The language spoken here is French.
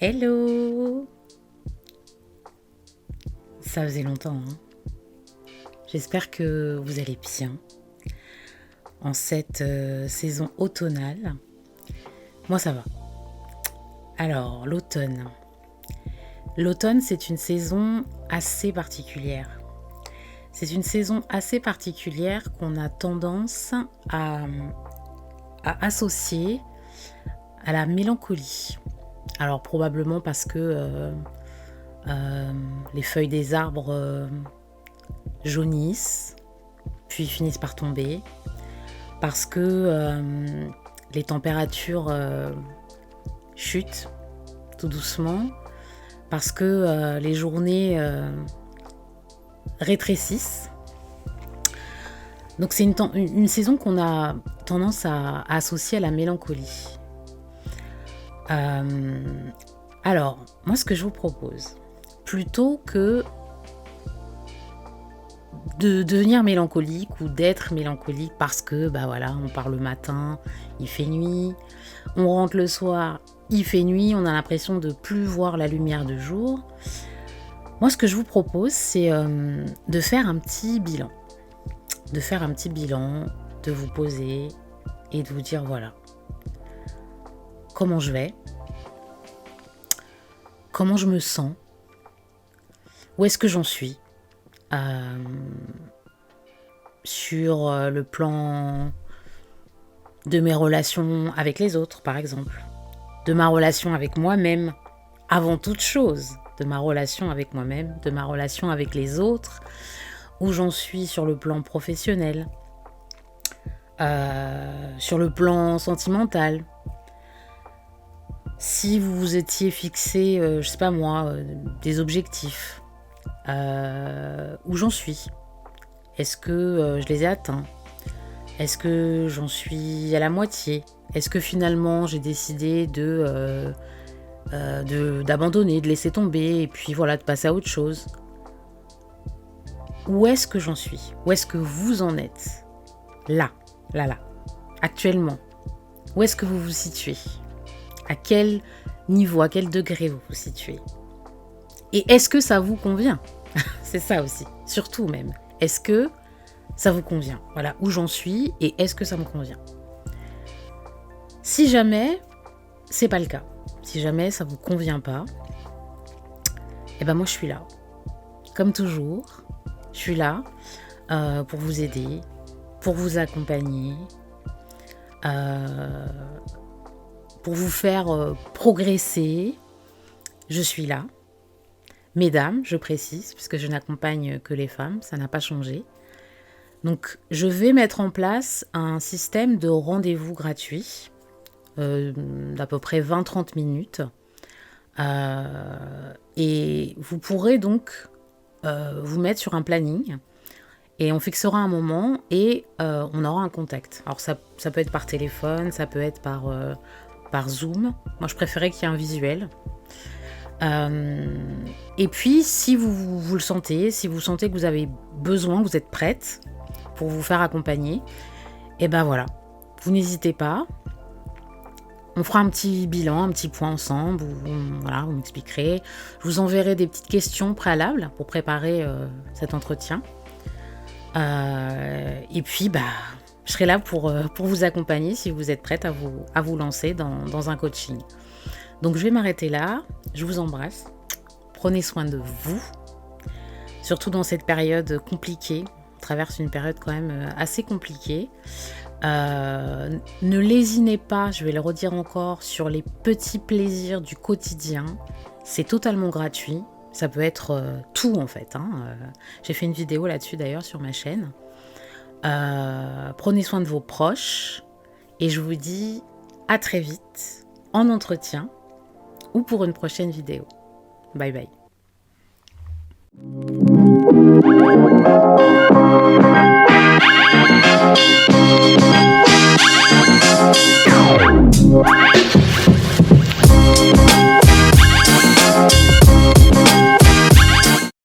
Hello! Ça faisait longtemps, hein. J'espère que vous allez bien en cette saison automnale. Moi, ça va. Alors, l'automne. L'automne, c'est une saison assez particulière. C'est une saison assez particulière qu'on a tendance à associer à la mélancolie. Alors, probablement parce que les feuilles des arbres jaunissent, puis finissent par tomber, parce que les températures chutent tout doucement, parce que les journées rétrécissent. Donc c'est une saison qu'on a tendance à associer à la mélancolie. Alors, moi ce que je vous propose, plutôt que de devenir mélancolique ou d'être mélancolique parce que on part le matin, il fait nuit, on rentre le soir, il fait nuit, on a l'impression de plus voir la lumière du jour. Moi ce que je vous propose, c'est de faire un petit bilan. De vous poser et de vous dire voilà, comment je vais, comment je me sens, où est-ce que j'en suis sur le plan de mes relations avec les autres, par exemple, de ma relation avec moi-même, avant toute chose, de ma relation avec moi-même, de ma relation avec les autres, où j'en suis sur le plan professionnel, sur le plan sentimental. Si vous vous étiez fixé, je sais pas moi, des objectifs, où j'en suis? Est-ce que je les ai atteints? Est-ce que j'en suis à la moitié? Est-ce que finalement j'ai décidé d'abandonner, de laisser tomber et puis voilà, de passer à autre chose? Où est-ce que j'en suis? Où est-ce que vous en êtes? Là, actuellement. Où est-ce que vous vous situez? À quel niveau, à quel degré vous vous situez? Et est-ce que ça vous convient? C'est ça aussi, surtout même. Est-ce que ça vous convient? Voilà, où j'en suis et est-ce que ça me convient? Si jamais c'est pas le cas, si jamais ça vous convient pas, moi je suis là. Comme toujours, je suis là pour vous aider, pour vous accompagner, pour vous faire progresser. Je suis là. Mesdames, je précise, puisque je n'accompagne que les femmes, ça n'a pas changé. Donc, je vais mettre en place un système de rendez-vous gratuit d'à peu près 20-30 minutes. Et vous pourrez donc vous mettre sur un planning et on fixera un moment et on aura un contact. Alors, ça peut être par téléphone, ça peut être par Zoom. Moi, je préférais qu'il y ait un visuel. Et puis, si vous le sentez, si vous sentez que vous avez besoin, que vous êtes prête pour vous faire accompagner, voilà, vous n'hésitez pas. On fera un petit bilan, un petit point ensemble, vous m'expliquerez. Je vous enverrai des petites questions préalables pour préparer cet entretien. Et puis, je serai là pour vous accompagner si vous êtes prête à vous lancer dans un coaching. Donc, je vais m'arrêter là. Je vous embrasse. Prenez soin de vous. Surtout dans cette période compliquée. On traverse une période quand même assez compliquée. Ne lésinez pas, je vais le redire encore, sur les petits plaisirs du quotidien. C'est totalement gratuit. Ça peut être tout en fait. J'ai fait une vidéo là-dessus d'ailleurs sur ma chaîne. Prenez soin de vos proches. Et je vous dis à très vite en entretien ou pour une prochaine vidéo. Bye bye.